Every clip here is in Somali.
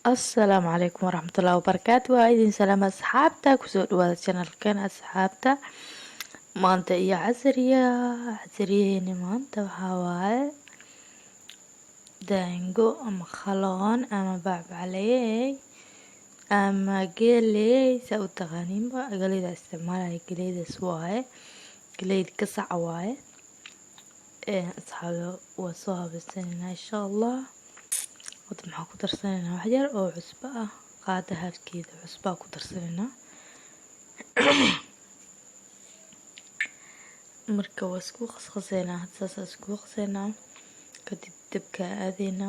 السلام عليكم ورحمة الله وبركاته. وإذن سلام أصحابتا كسو دواد channel كان أصحابتا maanta iyo casriyaheeni maanta waxaa waaye daango ama khaloon ama bacbacleey ama geley saa u taqaaniinba galeyda isticmaalaya galeydaas waaye galeyda kasac waaye asxaabta waa soo habaysanayna insha allah. wada maxaa ku darsanayna wax yar oo cusbo ah, qaada halkeeda cusbo ku darsanayna marka waa isku qasqaseynaa saas isku qasayna kadib dabka aadayna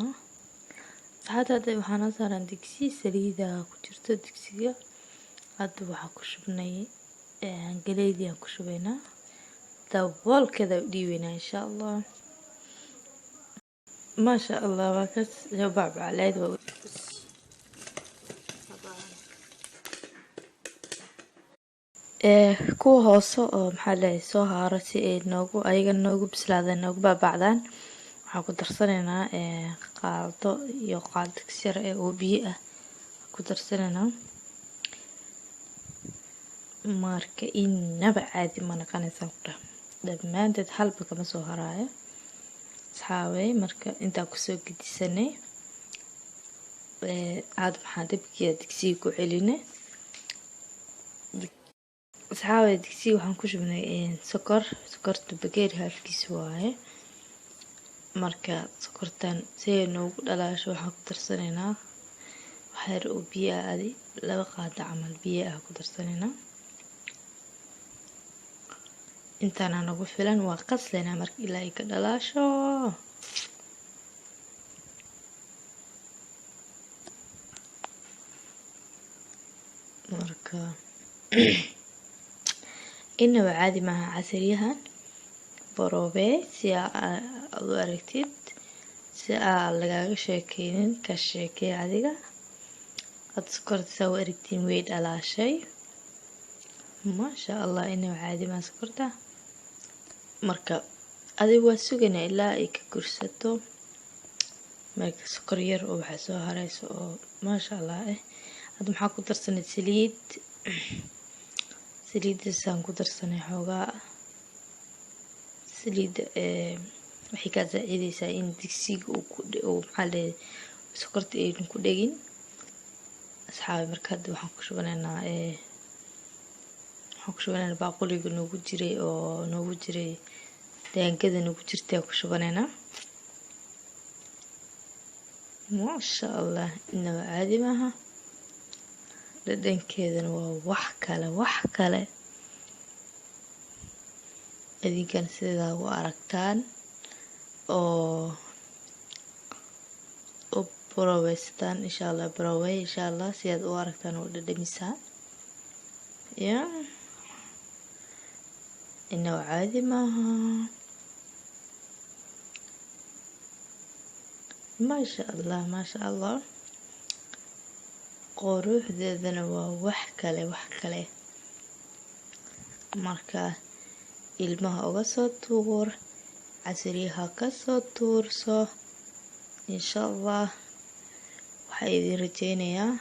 saxaada waxaan saaran digsi saliida ku jirto digsiga hadda waxaa ku shubnay galeydii aan ku shubaynaa daboolkeeda u dhiibaynaa insha allah. ما شاء الله وكس جواب على kuwa hoose oo maxaa la soo haaro si ay noogu ayaga noogu bislaadeen noogu baabacdaan waxaan ku darsanaynaa qaado iyo qaado sir oo biyo ah ku darsanaynaa marka inaba caadi ma naqanaysa dhammaanteed halba kama soo haraayo asxaabay. marka intaa kusoo gedisanay aad maxaa dabkiisa digsiga ku celinay asxaabay. digsiga waxaan ku shubnay sokorta bakeeri halkiisa waaye. marka sokortan si ay noogu dhalaasho waxaan ku darsanaynaa wax yar oo biyo ah, laba qaado camal biyo ah ku darsanaynaa. intaana nagu filan waa qaslaynaa marka ilaa ay ka dhalaasho. marka inaba caadi maaha casriyahan baroobe si aad u aragtid si aan lagaaga sheekeynin ka sheekey adiga aad sokorta saa u aragtiin way dhalaashay maasha allah. inaba caadi maaha sokorta marka adiga waa sugaynaa ilaa ay ka gursato marka sokor yar oo waxaa soo harayso oo maasha allah hadda maxaa ku darsanay saliidasaan ku darsanay xoogaa saliida waxay ka saacidaysaa in digsiga uu maxaa la sokorta aynan ku dhegin asxaabi. marka hadda waxaan ku shubanaynaa baaquliga noogu jiray daangada noogu jirtay ku shubanaynaa maasha allah. inaba caadi maaha dhadhankeedana waa wax kale idinkan sidaa u aragtaan oo baraweystaan insha allah barawey insha allah si aad u aragtaan oo dhadhamisaan ya inaba caadi maaha maasha allah. quruxdeedana waa wax kale marka ilmaha uga soo tuur casriyaha ka soo tuurso insha allah. waxaa idin rajeynayaa